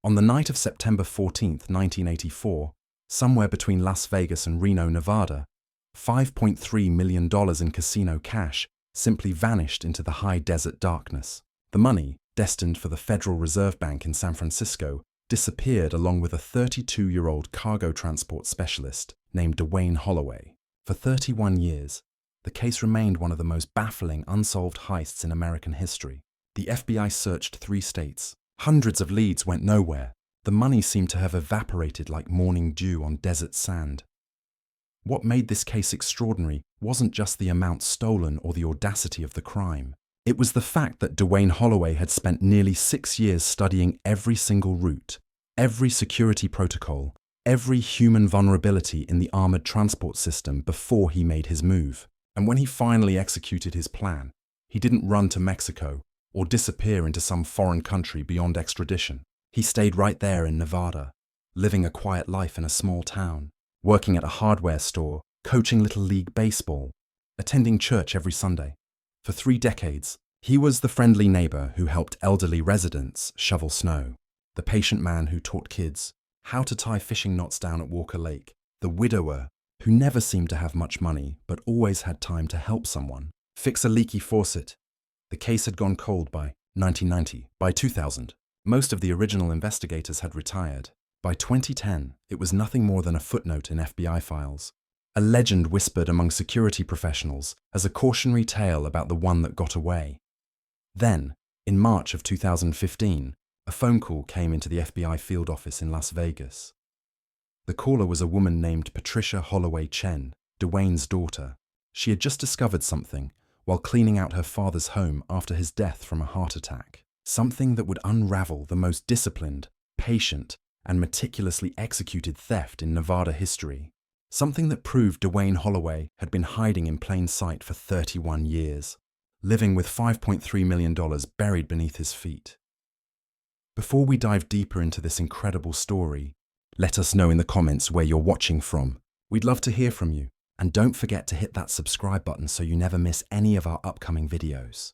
On the night of September 14, 1984, somewhere between Las Vegas and Reno, Nevada, $5.3 million in casino cash simply vanished into the high desert darkness. The money, destined for the Federal Reserve Bank in San Francisco, disappeared along with a 32-year-old cargo transport specialist named Dwayne Holloway. For 31 years, the case remained one of the most baffling unsolved heists in American history. The FBI searched 3 states. Hundreds of leads went nowhere. The money seemed to have evaporated like morning dew on desert sand. What made this case extraordinary wasn't just the amount stolen or the audacity of the crime. It was the fact that Dwayne Holloway had spent nearly 6 years studying every single route, every security protocol, every human vulnerability in the armored transport system before he made his move. And when he finally executed his plan, he didn't run to Mexico or disappear into some foreign country beyond extradition. He stayed right there in Nevada, living a quiet life in a small town, working at a hardware store, coaching Little League baseball, attending church every Sunday. For 3 decades, he was the friendly neighbor who helped elderly residents shovel snow, the patient man who taught kids how to tie fishing knots down at Walker Lake, the widower who never seemed to have much money but always had time to help someone fix a leaky faucet. The case had gone cold by 1990. By 2000, most of the original investigators had retired. By 2010, it was nothing more than a footnote in FBI files, a legend whispered among security professionals as a cautionary tale about the one that got away. Then, in March of 2015, a phone call came into the FBI field office in Las Vegas. The caller was a woman named Patricia Holloway Chen, Dwayne's daughter. She had just discovered something while cleaning out her father's home after his death from a heart attack. Something that would unravel the most disciplined, patient, and meticulously executed theft in Nevada history. Something that proved Dwayne Holloway had been hiding in plain sight for 31 years, living with $5.3 million buried beneath his feet. Before we dive deeper into this incredible story, let us know in the comments where you're watching from. We'd love to hear from you. And don't forget to hit that subscribe button so you never miss any of our upcoming videos.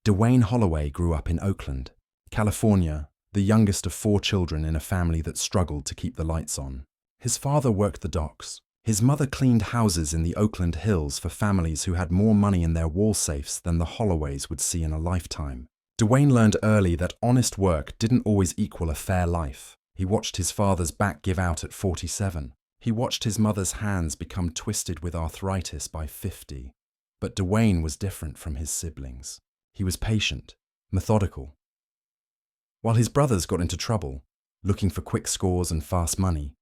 Dwayne Holloway grew up in Oakland, California, the youngest of 4 children in a family that struggled to keep the lights on. His father worked the docks. His mother cleaned houses in the Oakland Hills for families who had more money in their wall safes than the Holloways would see in a lifetime. Dwayne learned early that honest work didn't always equal a fair life. He watched his father's back give out at 47. He watched his mother's hands become twisted with arthritis by 50. But Dwayne was different from his siblings. He was patient, methodical. While his brothers got into trouble, looking for quick scores and fast money,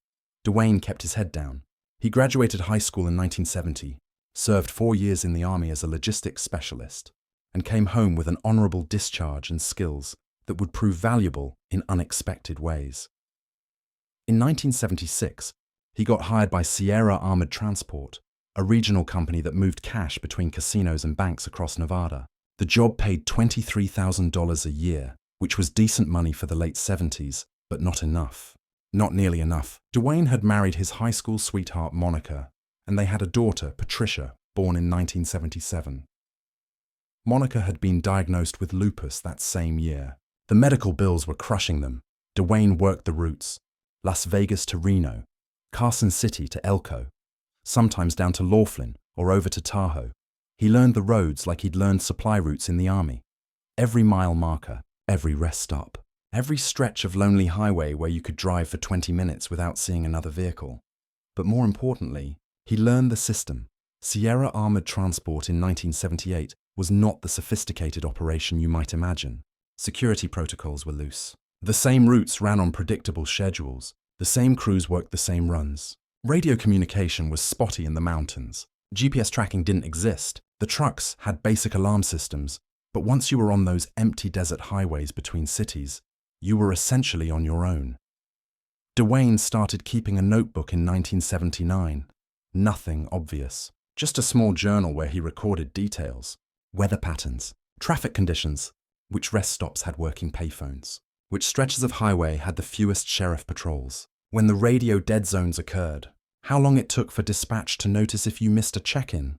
Dwayne kept his head down. He graduated high school in 1970, served 4 years in the Army as a logistics specialist, and came home with an honorable discharge and skills that would prove valuable in unexpected ways. In 1976, he got hired by Sierra Armored Transport, a regional company that moved cash between casinos and banks across Nevada. The job paid $23,000 a year, which was decent money for the late 70s, but not enough. Not nearly enough. Dwayne had married his high school sweetheart Monica, and they had a daughter, Patricia, born in 1977. Monica had been diagnosed with lupus that same year. The medical bills were crushing them. Dwayne worked the routes, Las Vegas to Reno, Carson City to Elko, sometimes down to Laughlin or over to Tahoe. He learned the roads like he'd learned supply routes in the Army. Every mile marker, every rest stop, every stretch of lonely highway where you could drive for 20 minutes without seeing another vehicle. But more importantly, he learned the system. Sierra Armored Transport in 1978 was not the sophisticated operation you might imagine. Security protocols were loose. The same routes ran on predictable schedules. The same crews worked the same runs. Radio communication was spotty in the mountains. GPS tracking didn't exist. The trucks had basic alarm systems, but once you were on those empty desert highways between cities, you were essentially on your own. Dwayne started keeping a notebook in 1979. Nothing obvious. Just a small journal where he recorded details. Weather patterns, traffic conditions, which rest stops had working payphones, which stretches of highway had the fewest sheriff patrols, when the radio dead zones occurred, how long it took for dispatch to notice if you missed a check-in.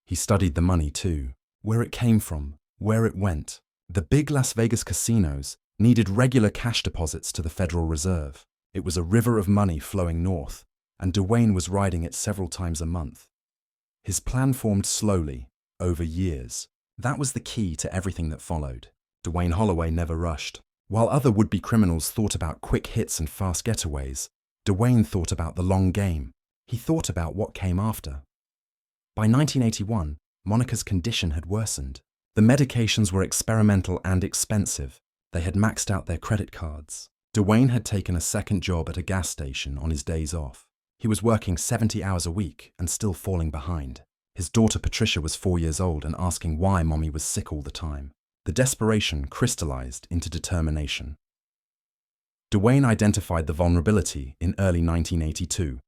He studied the money too, where it came from, where it went. The big Las Vegas casinos needed regular cash deposits to the Federal Reserve. It was a river of money flowing north, and Dwayne was riding it several times a month. His plan formed slowly, over years. That was the key to everything that followed. Dwayne Holloway never rushed. While other would-be criminals thought about quick hits and fast getaways, Dwayne thought about the long game. He thought about what came after. By 1981, Monica's condition had worsened. The medications were experimental and expensive. They had maxed out their credit cards. Dwayne had taken a second job at a gas station on his days off. He was working 70 hours a week and still falling behind. His daughter Patricia was 4 years old and asking why Mommy was sick all the time. The desperation crystallized into determination. Dwayne identified the vulnerability in early 1982.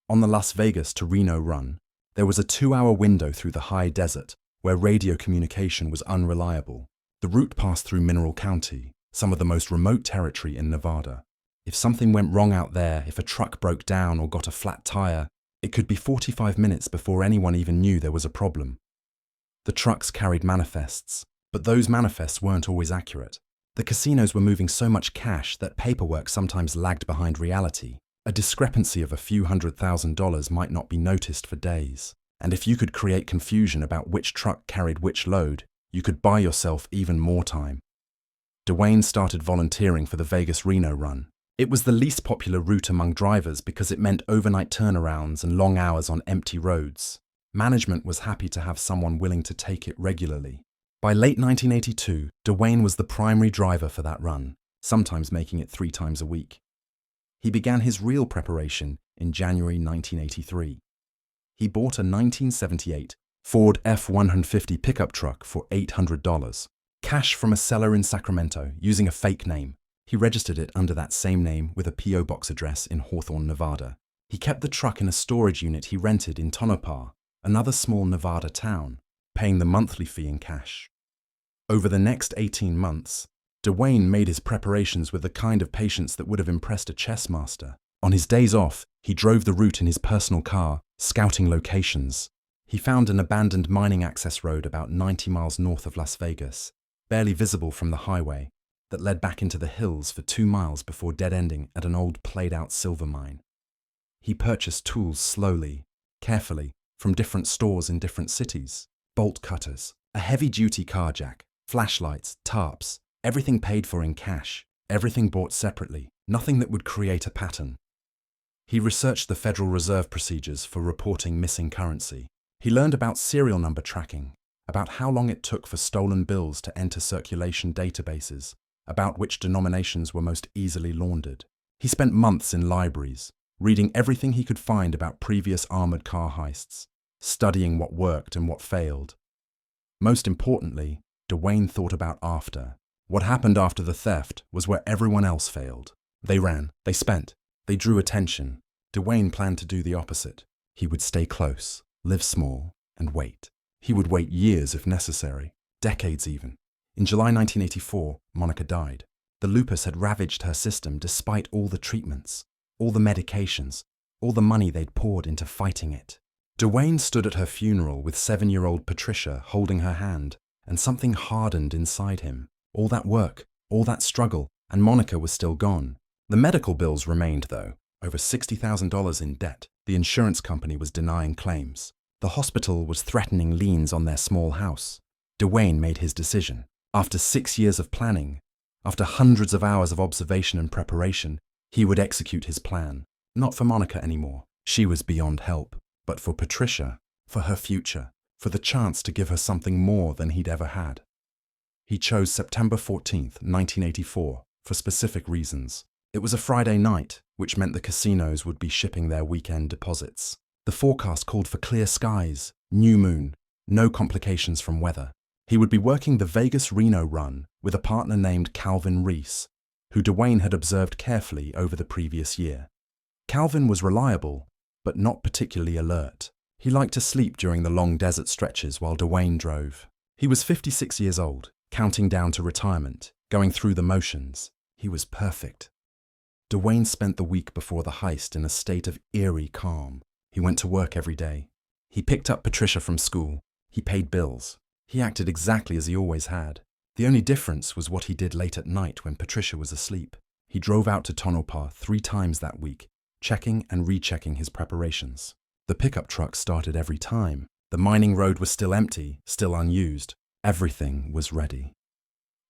On the Las Vegas to Reno run, there was a 2-hour window through the high desert where radio communication was unreliable. The route passed through Mineral County, some of the most remote territory in Nevada. If something went wrong out there, if a truck broke down or got a flat tire, it could be 45 minutes before anyone even knew there was a problem. The trucks carried manifests, but those manifests weren't always accurate. The casinos were moving so much cash that paperwork sometimes lagged behind reality. A discrepancy of a few $100,000 might not be noticed for days. And if you could create confusion about which truck carried which load, you could buy yourself even more time. Dwayne started volunteering for the Vegas-Reno run. It was the least popular route among drivers because it meant overnight turnarounds and long hours on empty roads. Management was happy to have someone willing to take it regularly. By late 1982, Dwayne was the primary driver for that run, sometimes making it 3 times a week. He began his real preparation in January 1983. He bought a 1978 Ford F-150 pickup truck for $800, cash from a seller in Sacramento using a fake name. He registered it under that same name with a P.O. box address in Hawthorne, Nevada. He kept the truck in a storage unit he rented in Tonopah, another small Nevada town, paying the monthly fee in cash. Over the next 18 months, Dwayne made his preparations with the kind of patience that would have impressed a chess master. On his days off, he drove the route in his personal car, scouting locations. He found an abandoned mining access road about 90 miles north of Las Vegas, barely visible from the highway, that led back into the hills for 2 miles before dead-ending at an old played-out silver mine. He purchased tools slowly, carefully, from different stores in different cities. Bolt cutters, a heavy-duty car jack, flashlights, tarps, everything paid for in cash, everything bought separately, nothing that would create a pattern. He researched the Federal Reserve procedures for reporting missing currency. He learned about serial number tracking, about how long it took for stolen bills to enter circulation databases, about which denominations were most easily laundered. He spent months in libraries, reading everything he could find about previous armored car heists, studying what worked and what failed. Most importantly, Dwayne thought about after. What happened after the theft was where everyone else failed. They ran, they spent, they drew attention. Dwayne planned to do the opposite. He would stay close, live small, and wait. He would wait years if necessary, decades even. In July 1984, Monica died. The lupus had ravaged her system despite all the treatments, all the medications, all the money they'd poured into fighting it. Dwayne stood at her funeral with 7-year-old Patricia holding her hand, and something hardened inside him. All that work, all that struggle, and Monica was still gone. The medical bills remained, though, over $60,000 in debt. The insurance company was denying claims. The hospital was threatening liens on their small house. Dwayne made his decision. After 6 years of planning, after hundreds of hours of observation and preparation, he would execute his plan. Not for Monica anymore. She was beyond help. But for Patricia, for her future, for the chance to give her something more than he'd ever had. He chose September 14th, 1984, for specific reasons. It was a Friday night, which meant the casinos would be shipping their weekend deposits. The forecast called for clear skies, new moon, no complications from weather. He would be working the Vegas-Reno run with a partner named Calvin Reese, who Dwayne had observed carefully over the previous year. Calvin was reliable, but not particularly alert. He liked to sleep during the long desert stretches while Dwayne drove. He was 56 years old, counting down to retirement, going through the motions. He was perfect. Dwayne spent the week before the heist in a state of eerie calm. He went to work every day. He picked up Patricia from school. He paid bills. He acted exactly as he always had. The only difference was what he did late at night when Patricia was asleep. He drove out to Tonopah 3 times that week, checking and rechecking his preparations. The pickup truck started every time. The mining road was still empty, still unused. Everything was ready.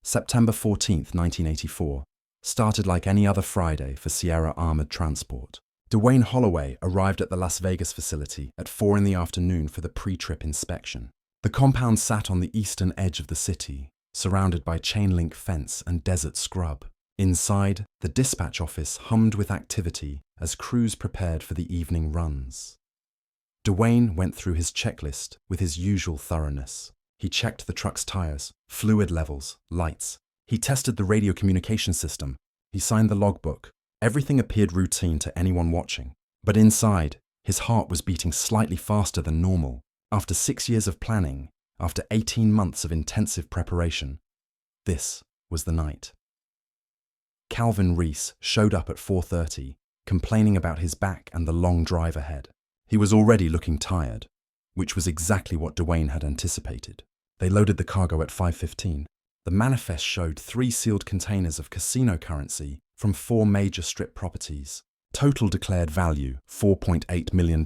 September 14th, 1984, started like any other Friday for Sierra Armored Transport. Dwayne Holloway arrived at the Las Vegas facility at 4 in the afternoon for the pre-trip inspection. The compound sat on the eastern edge of the city, surrounded by chain-link fence and desert scrub. Inside, the dispatch office hummed with activity as crews prepared for the evening runs. Dwayne went through his checklist with his usual thoroughness. He checked the truck's tires, fluid levels, lights. He tested the radio communication system. He signed the logbook. Everything appeared routine to anyone watching. But inside, his heart was beating slightly faster than normal. After 6 years of planning, after 18 months of intensive preparation, this was the night. Calvin Reese showed up at 4:30, complaining about his back and the long drive ahead. He was already looking tired, which was exactly what Dwayne had anticipated. They loaded the cargo at 5:15. The manifest showed 3 sealed containers of casino currency from 4 major strip properties. Total declared value, $4.8 million.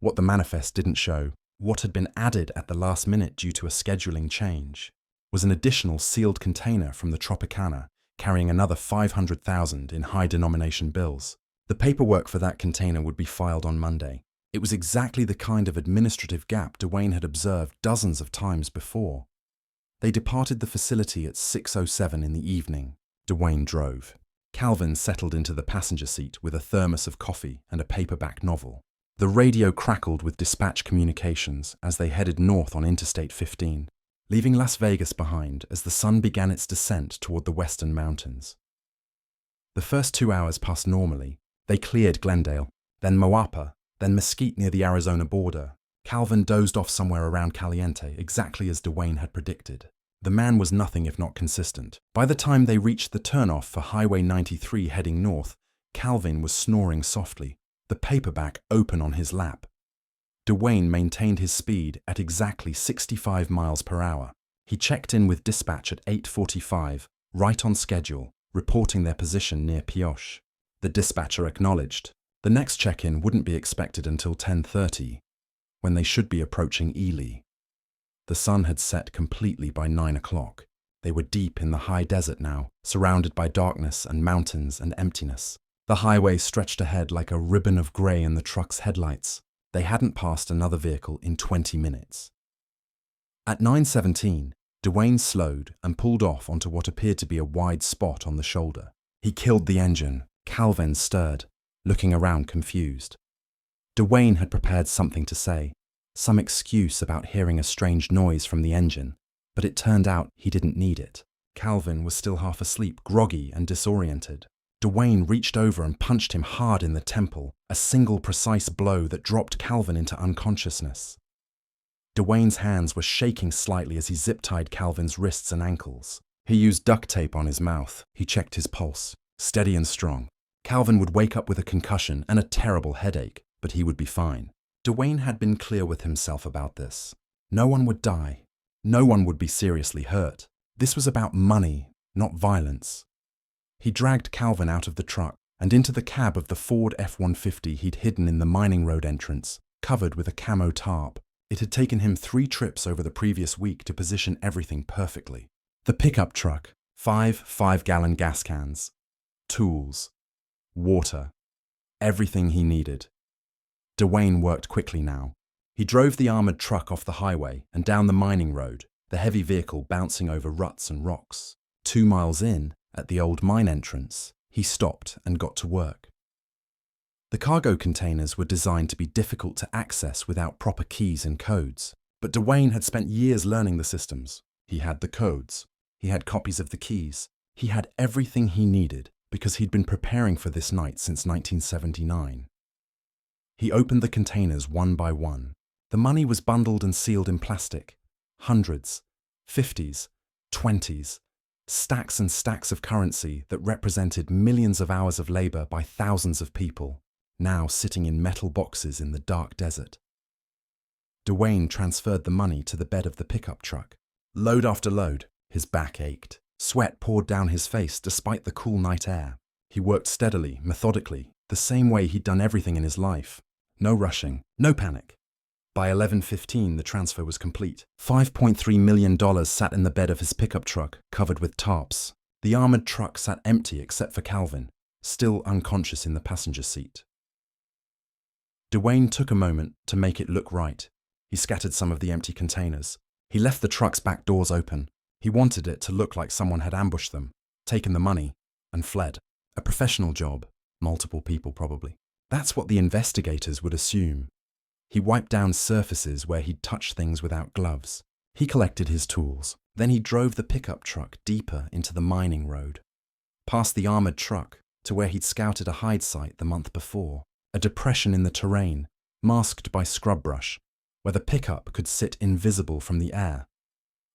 What the manifest didn't show, what had been added at the last minute due to a scheduling change, was an additional sealed container from the Tropicana, carrying another $500,000 in high-denomination bills. The paperwork for that container would be filed on Monday. It was exactly the kind of administrative gap Dwayne had observed dozens of times before. They departed the facility at 6:07 in the evening. Dwayne drove. Calvin settled into the passenger seat with a thermos of coffee and a paperback novel. The radio crackled with dispatch communications as they headed north on Interstate 15, leaving Las Vegas behind as the sun began its descent toward the western mountains. The first 2 hours passed normally. They cleared Glendale, then Moapa, then Mesquite near the Arizona border. Calvin dozed off somewhere around Caliente, exactly as Dwayne had predicted. The man was nothing if not consistent. By the time they reached the turnoff for Highway 93 heading north, Calvin was snoring softly, the paperback open on his lap. Dwayne maintained his speed at exactly 65 miles per hour. He checked in with dispatch at 8:45, right on schedule, reporting their position near Pioche. The dispatcher acknowledged. The next check-in wouldn't be expected until 10:30, when they should be approaching Ely. The sun had set completely by 9 o'clock. They were deep in the high desert now, surrounded by darkness and mountains and emptiness. The highway stretched ahead like a ribbon of grey in the truck's headlights. They hadn't passed another vehicle in 20 minutes. At 9:17, Dwayne slowed and pulled off onto what appeared to be a wide spot on the shoulder. He killed the engine. Calvin stirred, looking around confused. Dwayne had prepared something to say, some excuse about hearing a strange noise from the engine, but it turned out he didn't need it. Calvin was still half asleep, groggy and disoriented. Dwayne reached over and punched him hard in the temple, a single precise blow that dropped Calvin into unconsciousness. Dwayne's hands were shaking slightly as he zip-tied Calvin's wrists and ankles. He used duct tape on his mouth. He checked his pulse, steady and strong. Calvin would wake up with a concussion and a terrible headache, but he would be fine. Dwayne had been clear with himself about this. No one would die. No one would be seriously hurt. This was about money, not violence. He dragged Calvin out of the truck and into the cab of the Ford F-150 he'd hidden in the mining road entrance, covered with a camo tarp. It had taken him 3 trips over the previous week to position everything perfectly. The pickup truck, 5 5-gallon gas cans, tools, water, everything he needed. Dwayne worked quickly now. He drove the armored truck off the highway and down the mining road, the heavy vehicle bouncing over ruts and rocks. 2 miles in, at the old mine entrance, he stopped and got to work. The cargo containers were designed to be difficult to access without proper keys and codes, but Dwayne had spent years learning the systems. He had the codes. He had copies of the keys. He had everything he needed because he'd been preparing for this night since 1979. He opened the containers one by one. The money was bundled and sealed in plastic. Hundreds, 50s, 20s, stacks and stacks of currency that represented millions of hours of labor by thousands of people, now sitting in metal boxes in the dark desert. Dwayne transferred the money to the bed of the pickup truck. Load after load, His back ached. Sweat poured down his face despite the cool night air. He worked steadily, methodically, the same way he'd done everything in his life. No rushing, no panic. By 11:15, the transfer was complete. $5.3 million sat in the bed of his pickup truck, covered with tarps. The armored truck sat empty except for Calvin, still unconscious in the passenger seat. Dwayne took a moment to make it look right. He scattered some of the empty containers. He left the truck's back doors open. He wanted it to look like someone had ambushed them, taken the money, and fled. A professional job. Multiple people, probably. That's what the investigators would assume. He wiped down surfaces where he'd touched things without gloves. He collected his tools. Then he drove the pickup truck deeper into the mining road, past the armored truck to where he'd scouted a hide site the month before, a depression in the terrain, masked by scrub brush, where the pickup could sit invisible from the air.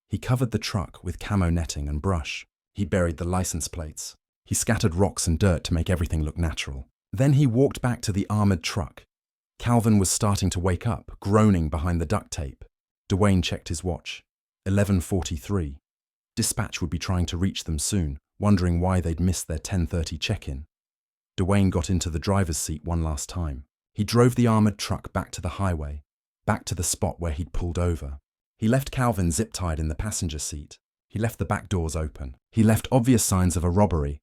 He covered the truck with camo netting and brush. He buried the license plates. He scattered rocks and dirt to make everything look natural. Then he walked back to the armored truck. Calvin was starting to wake up, groaning behind the duct tape. Dwayne checked his watch. 11:43. Dispatch would be trying to reach them soon, wondering why they'd missed their 10:30 check-in. Dwayne got into the driver's seat one last time. He drove the armored truck back to the highway, back to the spot where he'd pulled over. He left Calvin zip-tied in the passenger seat. He left the back doors open. He left obvious signs of a robbery.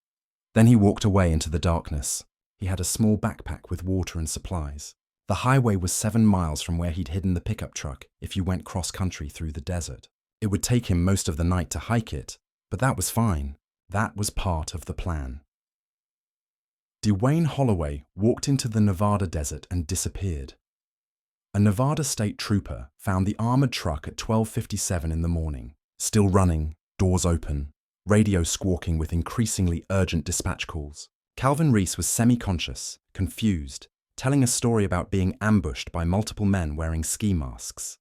Then he walked away into the darkness. He had a small backpack with water and supplies. The highway was 7 miles from where he'd hidden the pickup truck if you went cross-country through the desert. It would take him most of the night to hike it, but that was fine. That was part of the plan. Dwayne Holloway walked into the Nevada desert and disappeared. A Nevada state trooper found the armored truck at 12:57 in the morning, still running, doors open, radio squawking with increasingly urgent dispatch calls. Calvin Reese was semi-conscious, confused, telling a story about being ambushed by multiple men wearing ski masks.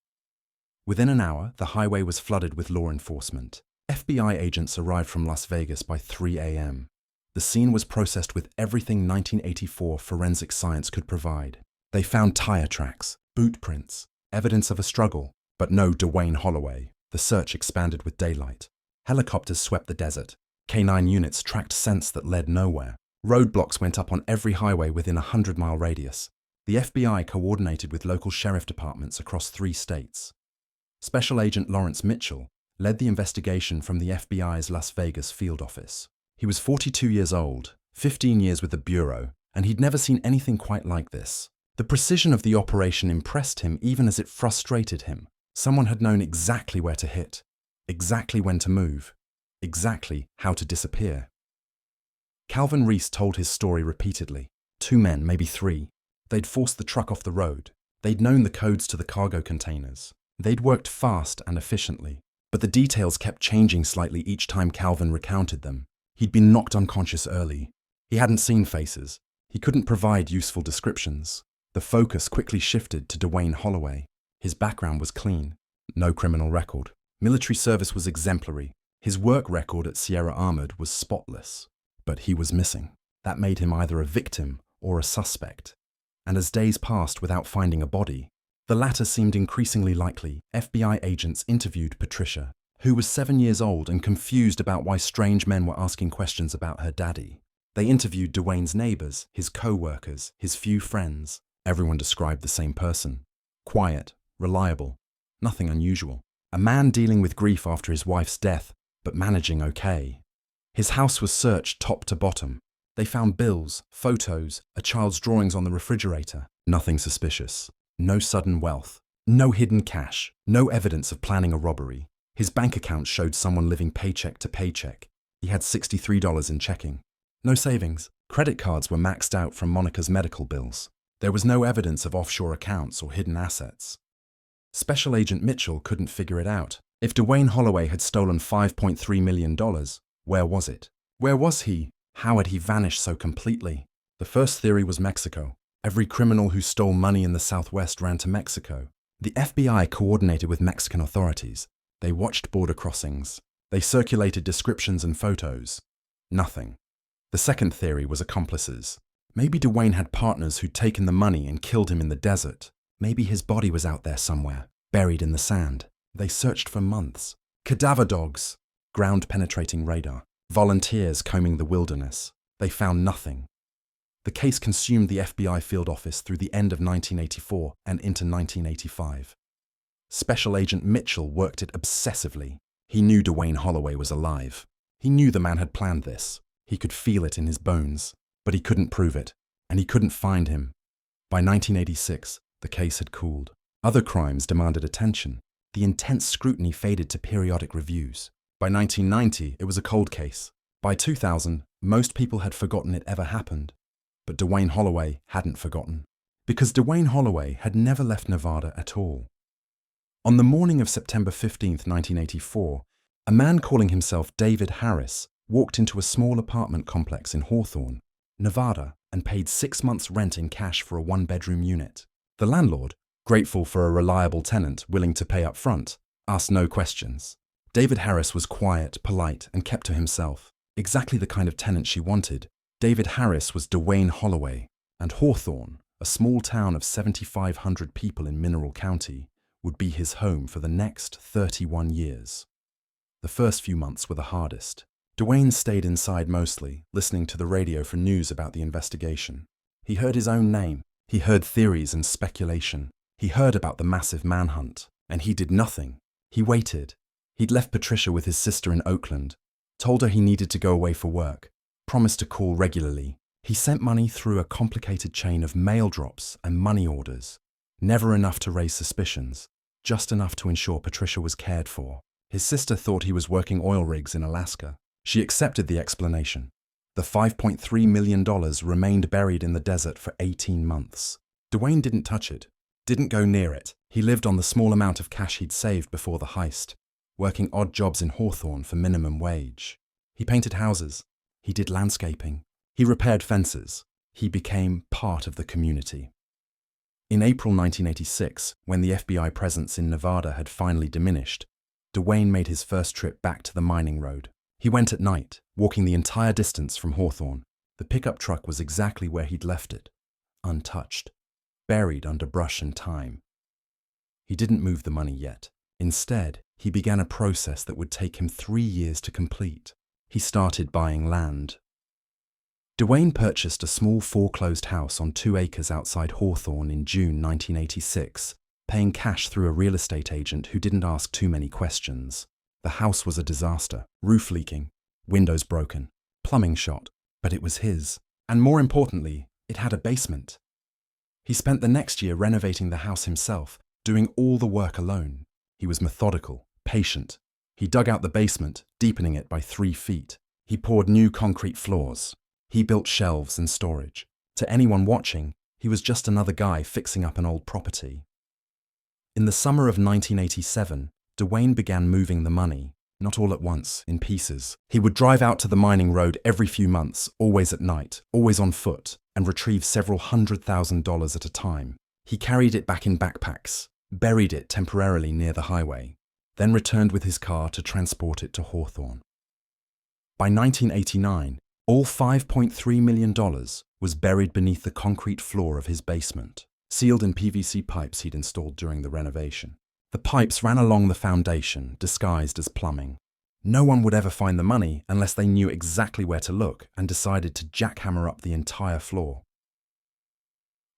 Within an hour, the highway was flooded with law enforcement. FBI agents arrived from Las Vegas by 3 a.m. The scene was processed with everything 1984 forensic science could provide. They found tire tracks, boot prints, evidence of a struggle, but no Dwayne Holloway. The search expanded with daylight. Helicopters swept the desert. K-9 units tracked scents that led nowhere. Roadblocks went up on every highway within a 100-mile radius. The FBI coordinated with local sheriff departments across 3 states. Special Agent Lawrence Mitchell led the investigation from the FBI's Las Vegas field office. He was 42 years old, 15 years with the Bureau, and he'd never seen anything quite like this. The precision of the operation impressed him even as it frustrated him. Someone had known exactly where to hit, exactly when to move, exactly how to disappear. Calvin Reese told his story repeatedly. 2 men, maybe 3. They'd forced the truck off the road. They'd known the codes to the cargo containers. They'd worked fast and efficiently, but the details kept changing slightly each time Calvin recounted them. He'd been knocked unconscious early. He hadn't seen faces. He couldn't provide useful descriptions. The focus quickly shifted to Dwayne Holloway. His background was clean. No criminal record. Military service was exemplary. His work record at Sierra Armored was spotless. But he was missing. That made him either a victim or a suspect. And as days passed without finding a body, the latter seemed increasingly likely. FBI agents interviewed Patricia, who was 7 years old and confused about why strange men were asking questions about her daddy. They interviewed Dwayne's neighbors, his co-workers, his few friends. Everyone described the same person. Quiet, reliable, nothing unusual. A man dealing with grief after his wife's death, but managing okay. His house was searched top to bottom. They found bills, photos, a child's drawings on the refrigerator. Nothing suspicious. No sudden wealth. No hidden cash. No evidence of planning a robbery. His bank account showed someone living paycheck to paycheck. He had $63 in checking. No savings. Credit cards were maxed out from Monica's medical bills. There was no evidence of offshore accounts or hidden assets. Special Agent Mitchell couldn't figure it out. If Dwayne Holloway had stolen $5.3 million, where was it? Where was he? How had he vanished so completely? The first theory was Mexico. Every criminal who stole money in the Southwest ran to Mexico. The FBI coordinated with Mexican authorities. They watched border crossings. They circulated descriptions and photos. Nothing. The second theory was accomplices. Maybe Dwayne had partners who'd taken the money and killed him in the desert. Maybe his body was out there somewhere, buried in the sand. They searched for months. Cadaver dogs. ground-penetrating radar, volunteers combing the wilderness. They found nothing. The case consumed the FBI field office through the end of 1984 and into 1985. Special Agent Mitchell worked it obsessively. He knew Dwayne Holloway was alive. He knew the man had planned this. He could feel it in his bones, but he couldn't prove it, and he couldn't find him. By 1986, the case had cooled. Other crimes demanded attention. The intense scrutiny faded to periodic reviews. By 1990, it was a cold case. By 2000, most people had forgotten it ever happened. But Dwayne Holloway hadn't forgotten. Because Dwayne Holloway had never left Nevada at all. On the morning of September 15, 1984, a man calling himself David Harris walked into a small apartment complex in Hawthorne, Nevada, and paid 6 months' rent in cash for a one-bedroom unit. The landlord, grateful for a reliable tenant willing to pay up front, asked no questions. David Harris was quiet, polite, and kept to himself. Exactly the kind of tenant she wanted. David Harris was Dwayne Holloway, and Hawthorne, a small town of 7,500 people in Mineral County, would be his home for the next 31 years. The first few months were the hardest. Dwayne stayed inside mostly, listening to the radio for news about the investigation. He heard his own name. He heard theories and speculation. He heard about the massive manhunt, and he did nothing. He waited. He'd left Patricia with his sister in Oakland, told her he needed to go away for work, promised to call regularly. He sent money through a complicated chain of mail drops and money orders. Never enough to raise suspicions, just enough to ensure Patricia was cared for. His sister thought he was working oil rigs in Alaska. She accepted the explanation. The $5.3 million remained buried in the desert for 18 months. Dwayne didn't touch it, didn't go near it. He lived on the small amount of cash he'd saved before the heist, working odd jobs in Hawthorne for minimum wage. He painted houses. He did landscaping. He repaired fences. He became part of the community. In April 1986, when the FBI presence in Nevada had finally diminished, Dwayne made his first trip back to the mining road. He went at night, walking the entire distance from Hawthorne. The pickup truck was exactly where he'd left it, untouched, buried under brush and thyme. He didn't move the money yet. Instead, he began a process that would take him 3 years to complete. He started buying land. Dwayne purchased a small foreclosed house on 2 acres outside Hawthorne in June 1986, paying cash through a real estate agent who didn't ask too many questions. The house was a disaster, roof leaking, windows broken, plumbing shot, but it was his. And more importantly, it had a basement. He spent the next year renovating the house himself, doing all the work alone. He was methodical, patient. He dug out the basement, deepening it by 3 feet. He poured new concrete floors. He built shelves and storage. To anyone watching, he was just another guy fixing up an old property. In the summer of 1987, Dwayne began moving the money, not all at once, in pieces. He would drive out to the mining road every few months, always at night, always on foot, and retrieve several $100,000 at a time. He carried it back in backpacks, buried it temporarily near the highway, then returned with his car to transport it to Hawthorne. By 1989, all $5.3 million was buried beneath the concrete floor of his basement, sealed in PVC pipes he'd installed during the renovation. The pipes ran along the foundation, disguised as plumbing. No one would ever find the money unless they knew exactly where to look and decided to jackhammer up the entire floor.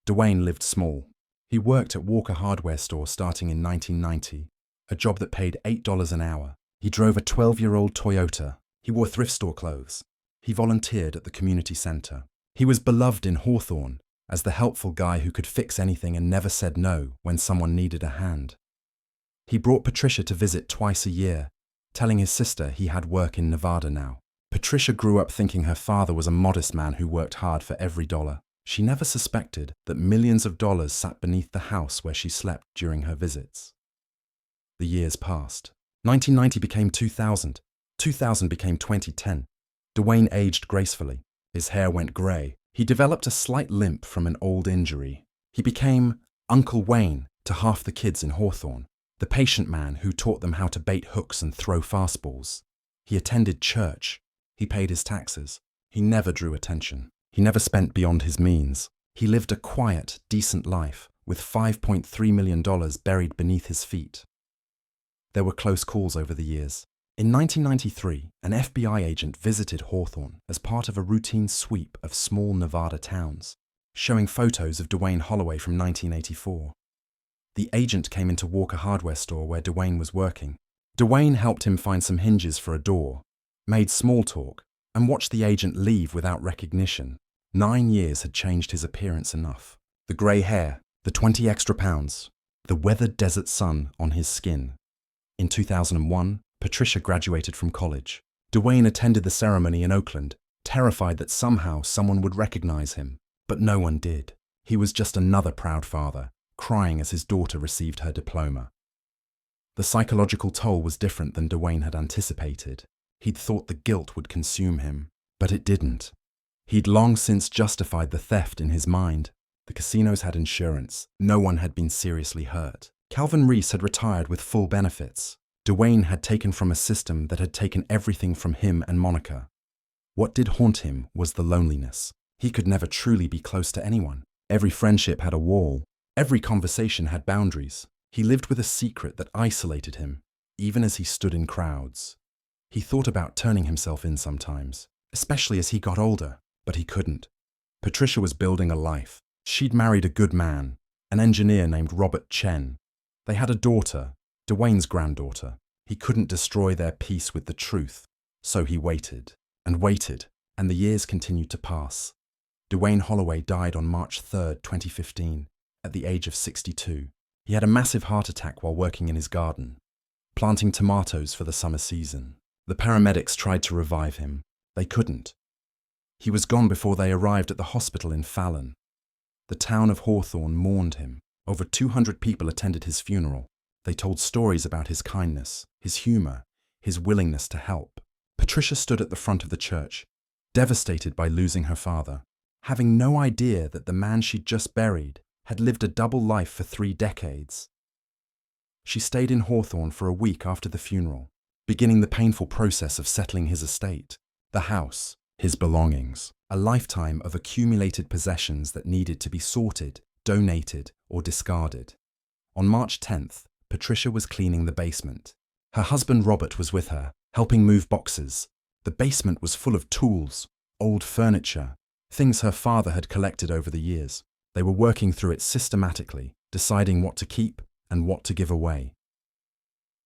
Dwayne lived small. He worked at Walker Hardware Store starting in 1990, a job that paid $8 an hour. He drove a 12-year-old Toyota. He wore thrift store clothes. He volunteered at the community center. He was beloved in Hawthorne as the helpful guy who could fix anything and never said no when someone needed a hand. He brought Patricia to visit twice a year, telling his sister he had work in Nevada now. Patricia grew up thinking her father was a modest man who worked hard for every dollar. She never suspected that millions of dollars sat beneath the house where she slept during her visits. The years passed. 1990 became 2000. 2000 became 2010. Dwayne aged gracefully. His hair went grey. He developed a slight limp from an old injury. He became Uncle Wayne to half the kids in Hawthorne, the patient man who taught them how to bait hooks and throw fastballs. He attended church. He paid his taxes. He never drew attention. He never spent beyond his means. He lived a quiet, decent life with $5.3 million buried beneath his feet. There were close calls over the years. In 1993, an FBI agent visited Hawthorne as part of a routine sweep of small Nevada towns, showing photos of Dwayne Holloway from 1984. The agent came into Walker Hardware store where Dwayne was working. Dwayne helped him find some hinges for a door, made small talk, and watched the agent leave without recognition. 9 years had changed his appearance enough. The grey hair, the 20 extra pounds, the weathered desert sun on his skin. In 2001, Patricia graduated from college. Dwayne attended the ceremony in Oakland, terrified that somehow someone would recognize him. But no one did. He was just another proud father, crying as his daughter received her diploma. The psychological toll was different than Dwayne had anticipated. He'd thought the guilt would consume him, but it didn't. He'd long since justified the theft in his mind. The casinos had insurance. No one had been seriously hurt. Calvin Reese had retired with full benefits. Dwayne had taken from a system that had taken everything from him and Monica. What did haunt him was the loneliness. He could never truly be close to anyone. Every friendship had a wall. Every conversation had boundaries. He lived with a secret that isolated him, even as he stood in crowds. He thought about turning himself in sometimes, especially as he got older, but he couldn't. Patricia was building a life. She'd married a good man, an engineer named Robert Chen. They had a daughter, Dwayne's granddaughter. He couldn't destroy their peace with the truth, so he waited, and the years continued to pass. Dwayne Holloway died on March 3, 2015, at the age of 62. He had a massive heart attack while working in his garden, planting tomatoes for the summer season. The paramedics tried to revive him. They couldn't. He was gone before they arrived at the hospital in Fallon. The town of Hawthorne mourned him. Over 200 people attended his funeral. They told stories about his kindness, his humor, his willingness to help. Patricia stood at the front of the church, devastated by losing her father, having no idea that the man she'd just buried had lived a double life for 3 decades. She stayed in Hawthorne for a week after the funeral, beginning the painful process of settling his estate, the house, his belongings, a lifetime of accumulated possessions that needed to be sorted, donated, or discarded. On March 10th, Patricia was cleaning the basement. Her husband Robert was with her, helping move boxes. The basement was full of tools, old furniture, things her father had collected over the years. They were working through it systematically, deciding what to keep and what to give away.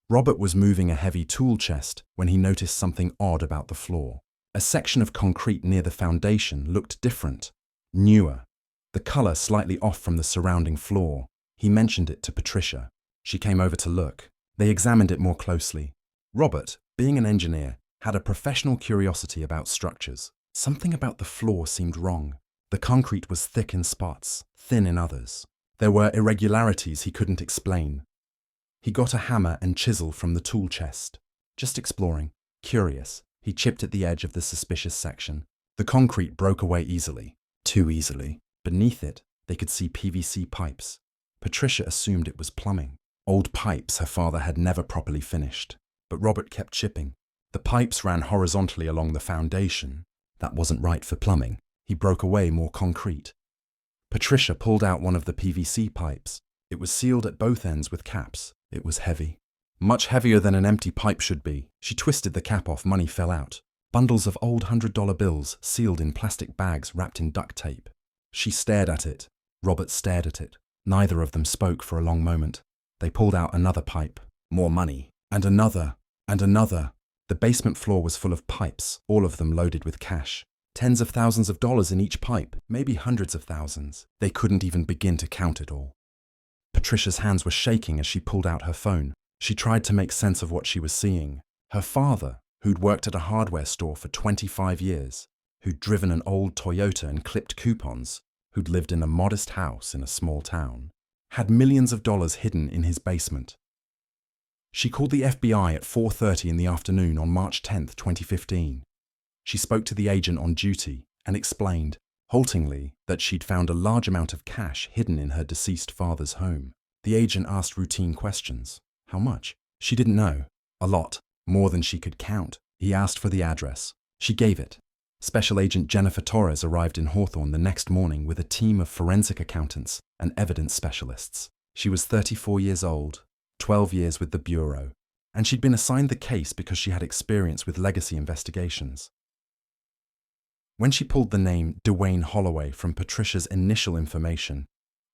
Robert was moving a heavy tool chest when he noticed something odd about the floor. A section of concrete near the foundation looked different, newer, the color slightly off from the surrounding floor. He mentioned it to Patricia. She came over to look. They examined it more closely. Robert, being an engineer, had a professional curiosity about structures. Something about the floor seemed wrong. The concrete was thick in spots, thin in others. There were irregularities he couldn't explain. He got a hammer and chisel from the tool chest. Just exploring, curious, he chipped at the edge of the suspicious section. The concrete broke away easily, too easily. Beneath it, they could see PVC pipes. Patricia assumed it was plumbing. Old pipes her father had never properly finished. But Robert kept chipping. The pipes ran horizontally along the foundation. That wasn't right for plumbing. He broke away more concrete. Patricia pulled out one of the PVC pipes. It was sealed at both ends with caps. It was heavy. Much heavier than an empty pipe should be. She twisted the cap off. Money fell out. Bundles of old $100 bills sealed in plastic bags wrapped in duct tape. She stared at it. Robert stared at it. Neither of them spoke for a long moment. They pulled out another pipe. More money. And another. And another. The basement floor was full of pipes, all of them loaded with cash. Tens of thousands of dollars in each pipe, maybe hundreds of thousands. They couldn't even begin to count it all. Patricia's hands were shaking as she pulled out her phone. She tried to make sense of what she was seeing. Her father, who'd worked at a hardware store for 25 years, who'd driven an old Toyota and clipped coupons, who'd lived in a modest house in a small town, had millions of dollars hidden in his basement. She called the FBI at 4:30 in the afternoon on March 10, 2015. She spoke to the agent on duty and explained, haltingly, that she'd found a large amount of cash hidden in her deceased father's home. The agent asked routine questions. How much? She didn't know. A lot. More than she could count. He asked for the address. She gave it. Special Agent Jennifer Torres arrived in Hawthorne the next morning with a team of forensic accountants and evidence specialists. She was 34 years old, 12 years with the Bureau, and she'd been assigned the case because she had experience with legacy investigations. When she pulled the name Dwayne Holloway from Patricia's initial information,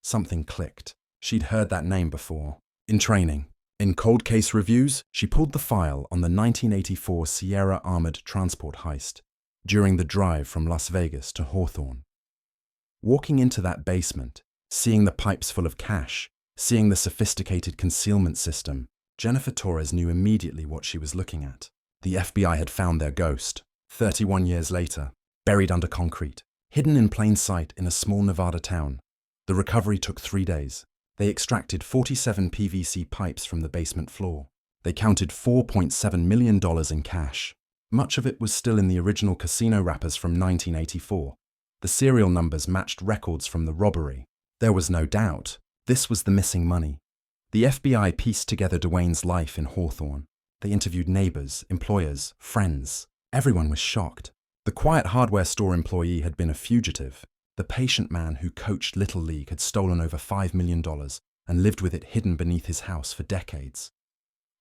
something clicked. She'd heard that name before. In training. In cold case reviews, she pulled the file on the 1984 Sierra armored transport heist during the drive from Las Vegas to Hawthorne. Walking into that basement, seeing the pipes full of cash, seeing the sophisticated concealment system, Jennifer Torres knew immediately what she was looking at. The FBI had found their ghost, 31 years later, buried under concrete, hidden in plain sight in a small Nevada town. The recovery took 3 days. They extracted 47 PVC pipes from the basement floor. They counted $4.7 million in cash. Much of it was still in the original casino wrappers from 1984. The serial numbers matched records from the robbery. There was no doubt, this was the missing money. The FBI pieced together Dwayne's life in Hawthorne. They interviewed neighbors, employers, friends. Everyone was shocked. The quiet hardware store employee had been a fugitive. The patient man who coached Little League had stolen over $5 million and lived with it hidden beneath his house for decades.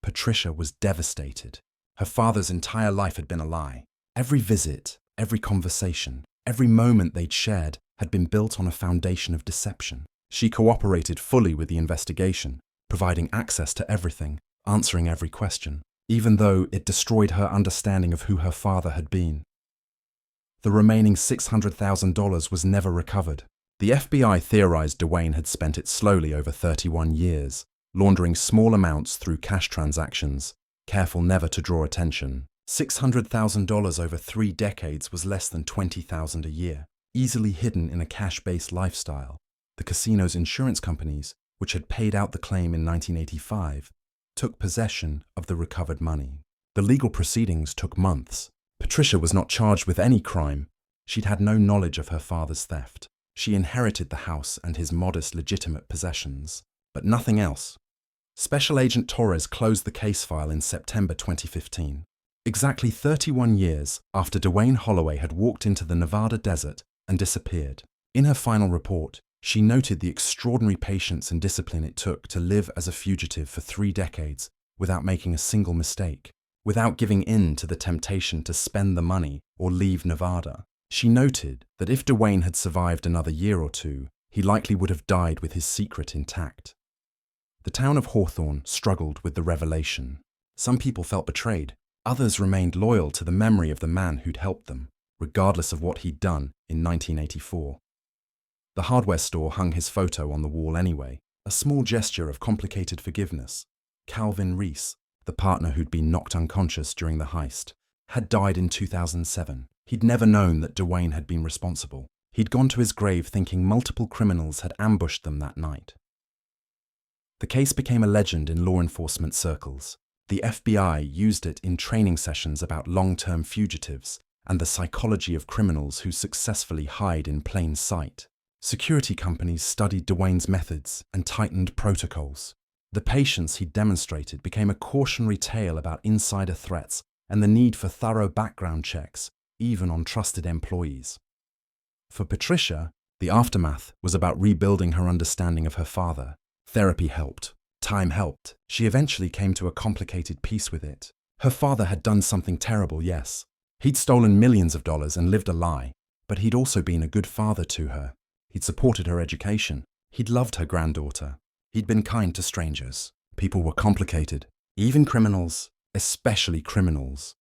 Patricia was devastated. Her father's entire life had been a lie. Every visit, every conversation, every moment they'd shared had been built on a foundation of deception. She cooperated fully with the investigation, providing access to everything, answering every question, even though it destroyed her understanding of who her father had been. The remaining $600,000 was never recovered. The FBI theorized Dwayne had spent it slowly over 31 years, laundering small amounts through cash transactions, careful never to draw attention. $600,000 over 3 decades was less than $20,000 a year, easily hidden in a cash-based lifestyle. The casino's insurance companies, which had paid out the claim in 1985, took possession of the recovered money. The legal proceedings took months. Patricia was not charged with any crime. She'd had no knowledge of her father's theft. She inherited the house and his modest legitimate possessions, but nothing else. Special Agent Torres closed the case file in September 2015, exactly 31 years after Dwayne Holloway had walked into the Nevada desert and disappeared. In her final report, she noted the extraordinary patience and discipline it took to live as a fugitive for 3 decades without making a single mistake, without giving in to the temptation to spend the money or leave Nevada. She noted that if Dwayne had survived another year or two, he likely would have died with his secret intact. The town of Hawthorne struggled with the revelation. Some people felt betrayed. Others remained loyal to the memory of the man who'd helped them, regardless of what he'd done in 1984. The hardware store hung his photo on the wall anyway, a small gesture of complicated forgiveness. Calvin Reese, the partner who'd been knocked unconscious during the heist, had died in 2007. He'd never known that Dwayne had been responsible. He'd gone to his grave thinking multiple criminals had ambushed them that night. The case became a legend in law enforcement circles. The FBI used it in training sessions about long-term fugitives and the psychology of criminals who successfully hide in plain sight. Security companies studied Dwayne's methods and tightened protocols. The patience he demonstrated became a cautionary tale about insider threats and the need for thorough background checks, even on trusted employees. For Patricia, the aftermath was about rebuilding her understanding of her father. Therapy helped. Time helped. She eventually came to a complicated peace with it. Her father had done something terrible, yes. He'd stolen millions of dollars and lived a lie, but he'd also been a good father to her. He'd supported her education. He'd loved her granddaughter. He'd been kind to strangers. People were complicated. Even criminals, especially criminals.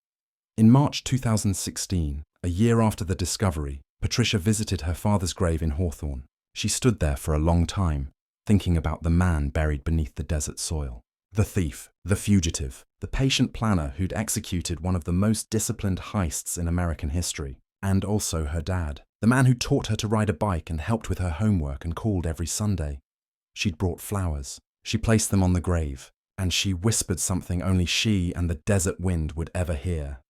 In March 2016, a year after the discovery, Patricia visited her father's grave in Hawthorne. She stood there for a long time, thinking about the man buried beneath the desert soil. The thief, the fugitive, the patient planner who'd executed one of the most disciplined heists in American history, and also her dad, the man who taught her to ride a bike and helped with her homework and called every Sunday. She'd brought flowers. She placed them on the grave, and she whispered something only she and the desert wind would ever hear.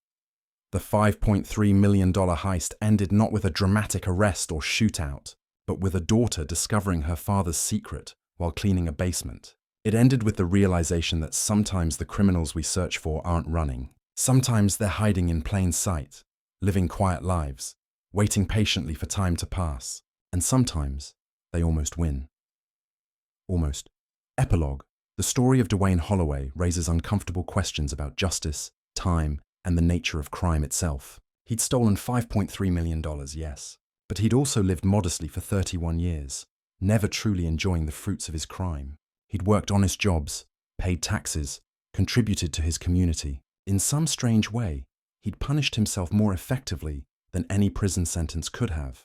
The $5.3 million heist ended not with a dramatic arrest or shootout, but with a daughter discovering her father's secret while cleaning a basement. It ended with the realization that sometimes the criminals we search for aren't running. Sometimes they're hiding in plain sight, living quiet lives, waiting patiently for time to pass. And sometimes they almost win. Almost. Epilogue. The story of Dwayne Holloway raises uncomfortable questions about justice, time, and the nature of crime itself. He'd stolen $5.3 million, yes, but he'd also lived modestly for 31 years, never truly enjoying the fruits of his crime. He'd worked honest jobs, paid taxes, contributed to his community. In some strange way, he'd punished himself more effectively than any prison sentence could have.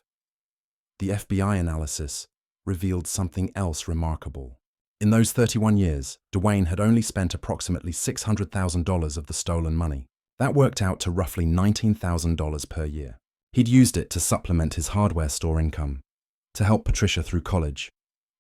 The FBI analysis revealed something else remarkable. In those 31 years, Dwayne had only spent approximately $600,000 of the stolen money. That worked out to roughly $19,000 per year. He'd used it to supplement his hardware store income, to help Patricia through college,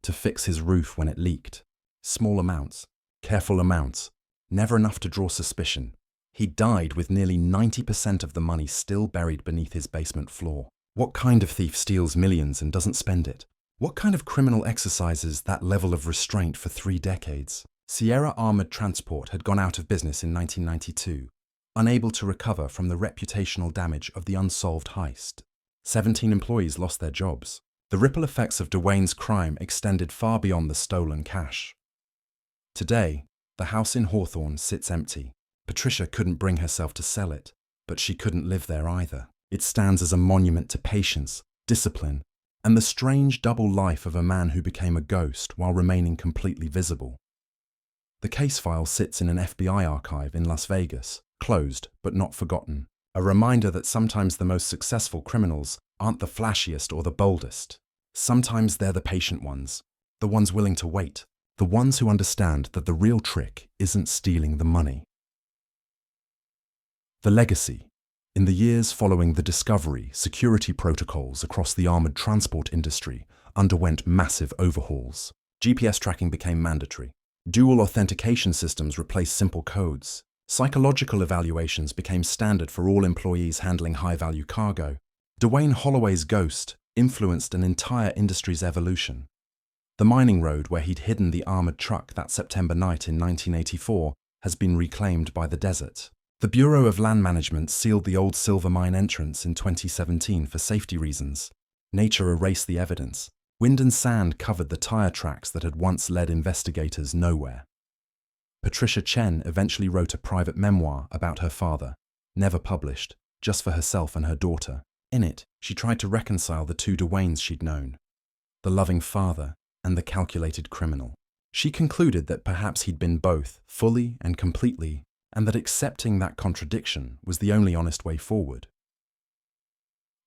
to fix his roof when it leaked. Small amounts, careful amounts, never enough to draw suspicion. He died with nearly 90% of the money still buried beneath his basement floor. What kind of thief steals millions and doesn't spend it? What kind of criminal exercises that level of restraint for 3 decades? Sierra Armored Transport had gone out of business in 1992, unable to recover from the reputational damage of the unsolved heist. 17 employees lost their jobs. The ripple effects of Dwayne's crime extended far beyond the stolen cash. Today, the house in Hawthorne sits empty. Patricia couldn't bring herself to sell it, but she couldn't live there either. It stands as a monument to patience, discipline, and the strange double life of a man who became a ghost while remaining completely visible. The case file sits in an FBI archive in Las Vegas, closed but not forgotten, a reminder that sometimes the most successful criminals aren't the flashiest or the boldest. Sometimes they're the patient ones, the ones willing to wait, the ones who understand that the real trick isn't stealing the money. The legacy. In the years following the discovery, security protocols across the armored transport industry underwent massive overhauls. GPS tracking became mandatory. Dual authentication systems replaced simple codes. Psychological evaluations became standard for all employees handling high-value cargo. Dwayne Holloway's ghost influenced an entire industry's evolution. The mining road where he'd hidden the armored truck that September night in 1984 has been reclaimed by the desert. The Bureau of Land Management sealed the old silver mine entrance in 2017 for safety reasons. Nature erased the evidence. Wind and sand covered the tire tracks that had once led investigators nowhere. Patricia Chen eventually wrote a private memoir about her father, never published, just for herself and her daughter. In it, she tried to reconcile the two Dwaynes she'd known, the loving father and the calculated criminal. She concluded that perhaps he'd been both, fully and completely, and that accepting that contradiction was the only honest way forward.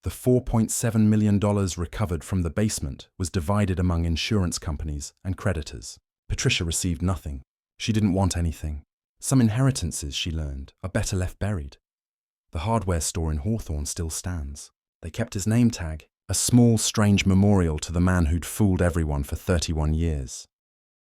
The $4.7 million recovered from the basement was divided among insurance companies and creditors. Patricia received nothing. She didn't want anything. Some inheritances, she learned, are better left buried. The hardware store in Hawthorne still stands. They kept his name tag, a small, strange memorial to the man who'd fooled everyone for 31 years.